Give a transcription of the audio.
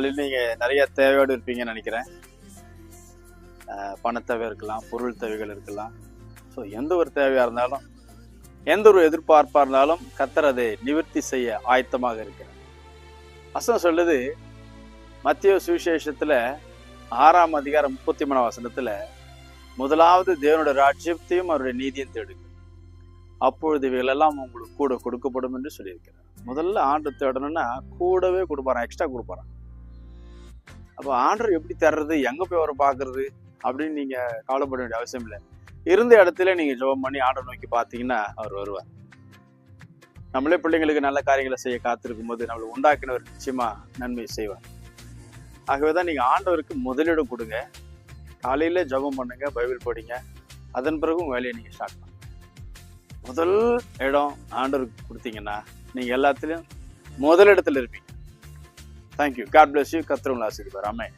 நாட்களில் நீங்கள் நிறைய தேவையோடு இருப்பீங்கன்னு நினைக்கிறேன். பணத்தேவை இருக்கலாம், பொருள் தேவைகள் இருக்கலாம். ஸோ எந்த ஒரு தேவையாக இருந்தாலும், எந்த ஒரு எதிர்பார்ப்பாக இருந்தாலும் கர்த்தர் அதை நிவர்த்தி செய்ய ஆயத்தமாக இருக்கிறார். வசனம் சொல்லுது, மத்தேயு சுவிசேஷத்தில் 6ஆம் அதிகாரம் 33ஆம் வசனத்தில், முதலாவது தேவனுடைய ராஜ்யத்தையும் அவருடைய நீதியும் தேடுங்க, அப்பொழுது இவைகளெல்லாம் உங்களுக்கு கூட கொடுக்கப்படும் என்று சொல்லியிருக்கிறார். முதல்ல ஆண்டு தேடணும்னா கூடவே கொடுப்பாரான், எக்ஸ்ட்ரா கொடுப்பாரான். அப்போ ஆண்டர் எப்படி தர்றது, எங்கே போய் அவரை பார்க்கறது அப்படின்னு நீங்கள் கவலைப்பட வேண்டிய அவசியம் இல்லை. இருந்த இடத்துல நீங்கள் ஜெபம் பண்ணி ஆண்டரை நோக்கி பார்த்தீங்கன்னா அவர் வருவார். நம்மளே பிள்ளைங்களுக்கு நல்ல காரியங்களை செய்ய காத்திருக்கும் போது நம்மளை உண்டாக்கினவர் நிச்சயமா நன்மை செய்வார். ஆகவே தான் நீங்கள் ஆண்டவருக்கு முதலிடம் கொடுங்க. காலையில் ஜெபம் பண்ணுங்க, பைபிள் படிங்க, அதன் பிறகு உங்கள் வேலையை நீங்கள் ஸ்டார்ட் பண்ணுங்க. முதல் இடம் ஆண்டவருக்கு கொடுத்தீங்கன்னா நீங்கள் எல்லாத்துலேயும் முதலிடத்தில் இருப்பீங்க. தேங்க்யூ. God bless you. கர்த்தர் உங்களை ஆசீர்வதிப்பார். ஆமென்.